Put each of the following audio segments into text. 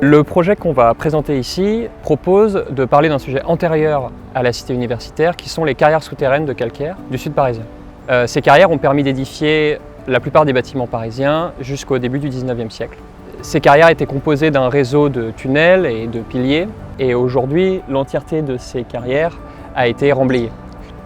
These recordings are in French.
Le projet qu'on va présenter ici propose de parler d'un sujet antérieur à la cité universitaire qui sont les carrières souterraines de calcaire du sud parisien. Ces carrières ont permis d'édifier la plupart des bâtiments parisiens jusqu'au début du 19e siècle. Ces carrières étaient composées d'un réseau de tunnels et de piliers et aujourd'hui l'entièreté de ces carrières a été remblayée.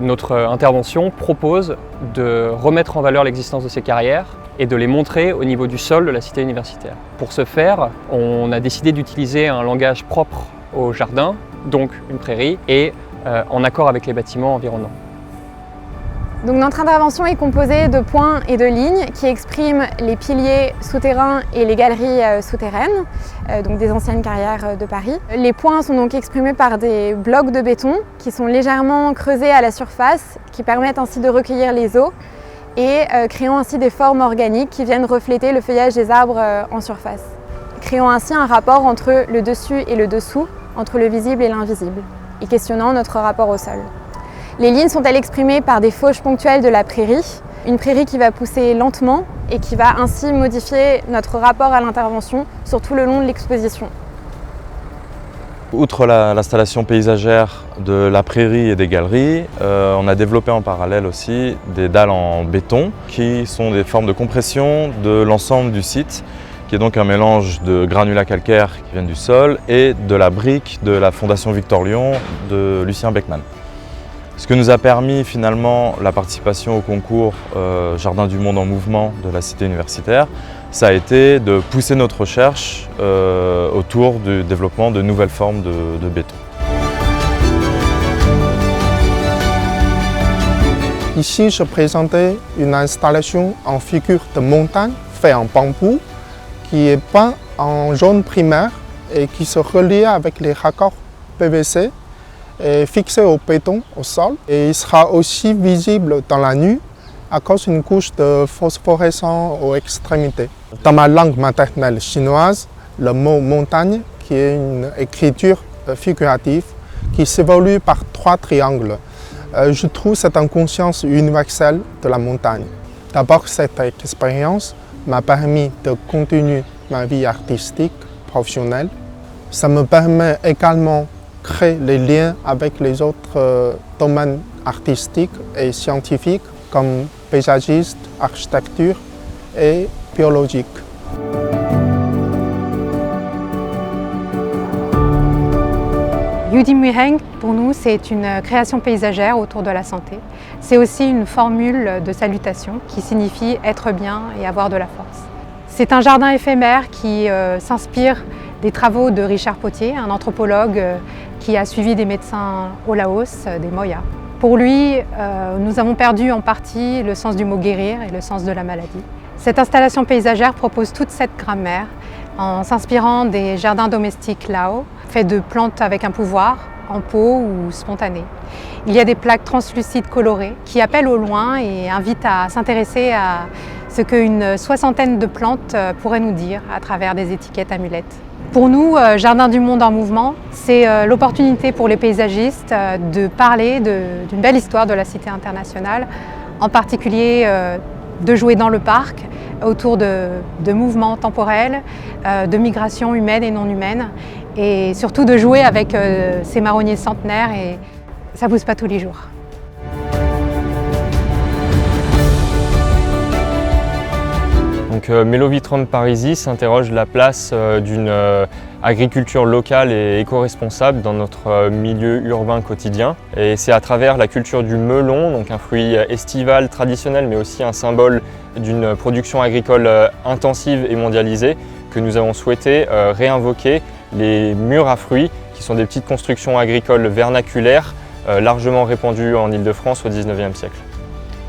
Notre intervention propose de remettre en valeur l'existence de ces carrières et de les montrer au niveau du sol de la cité universitaire. Pour ce faire, on a décidé d'utiliser un langage propre au jardin, donc une prairie, et en accord avec les bâtiments environnants. Donc notre intervention est composée de points et de lignes qui expriment les piliers souterrains et les galeries souterraines, donc des anciennes carrières de Paris. Les points sont donc exprimés par des blocs de béton qui sont légèrement creusés à la surface, qui permettent ainsi de recueillir les eaux et créant ainsi des formes organiques qui viennent refléter le feuillage des arbres en surface, créant ainsi un rapport entre le dessus et le dessous, entre le visible et l'invisible, et questionnant notre rapport au sol. Les lignes sont-elles exprimées par des fauches ponctuelles de la prairie, une prairie qui va pousser lentement et qui va ainsi modifier notre rapport à l'intervention sur tout le long de l'exposition. Outre l'installation paysagère de la prairie et des galeries, on a développé en parallèle aussi des dalles en béton qui sont des formes de compression de l'ensemble du site, qui est donc un mélange de granulats calcaires qui viennent du sol et de la brique de la Fondation Victor Lyon de Lucien Beckmann. Ce que nous a permis finalement la participation au concours Jardin du Monde en Mouvement de la Cité universitaire, ça a été de pousser notre recherche autour du développement de nouvelles formes de béton. Ici, je présentais une installation en figure de montagne faite en bambou qui est peint en jaune primaire et qui se relie avec les raccords PVC et fixé au béton au sol. Et il sera aussi visible dans la nuit à cause d'une couche de phosphorescent aux extrémités. Dans ma langue maternelle chinoise, le mot montagne, qui est une écriture figurative qui s'évolue par 3 triangles, je trouve cette inconscience universelle de la montagne. D'abord, cette expérience m'a permis de continuer ma vie artistique, professionnelle. Ça me permet également créer les liens avec les autres domaines artistiques et scientifiques comme paysagiste, architecture et biologique. Yudi Muiheng, pour nous, c'est une création paysagère autour de la santé. C'est aussi une formule de salutation qui signifie être bien et avoir de la force. C'est un jardin éphémère qui s'inspire des travaux de Richard Potier, un anthropologue qui a suivi des médecins au Laos, des Moyas. Pour lui, nous avons perdu en partie le sens du mot guérir et le sens de la maladie. Cette installation paysagère propose toute cette grammaire en s'inspirant des jardins domestiques Lao, faits de plantes avec un pouvoir, en pot ou spontané. Il y a des plaques translucides colorées qui appellent au loin et invitent à s'intéresser à ce qu'une 60aine de plantes pourraient nous dire à travers des étiquettes amulettes. Pour nous, Jardin du Monde en Mouvement, c'est l'opportunité pour les paysagistes de parler d'une belle histoire de la Cité internationale, en particulier de jouer dans le parc autour de mouvements temporels, de migrations humaines et non humaines, et surtout de jouer avec ces marronniers centenaires, et ça ne pousse pas tous les jours. Donc Mélovitron Parisis s'interroge la place d'une agriculture locale et éco-responsable dans notre milieu urbain quotidien. Et c'est à travers la culture du melon, donc un fruit estival traditionnel mais aussi un symbole d'une production agricole intensive et mondialisée, que nous avons souhaité réinvoquer les murs à fruits, qui sont des petites constructions agricoles vernaculaires largement répandues en Île-de-France au XIXe siècle.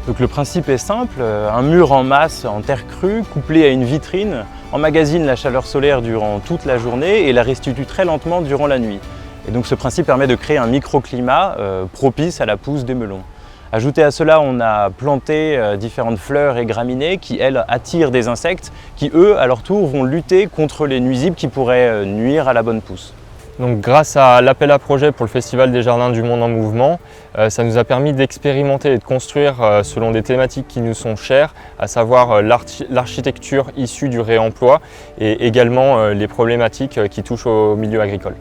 Donc le principe est simple, un mur en masse en terre crue couplé à une vitrine emmagasine la chaleur solaire durant toute la journée et la restitue très lentement durant la nuit. Et donc ce principe permet de créer un microclimat propice à la pousse des melons. Ajouté à cela, on a planté différentes fleurs et graminées qui, elles, attirent des insectes qui, eux, à leur tour, vont lutter contre les nuisibles qui pourraient nuire à la bonne pousse. Donc, grâce à l'appel à projet pour le Festival des Jardins du Monde en Mouvement, ça nous a permis d'expérimenter et de construire selon des thématiques qui nous sont chères, à savoir l'architecture issue du réemploi et également les problématiques qui touchent au milieu agricole.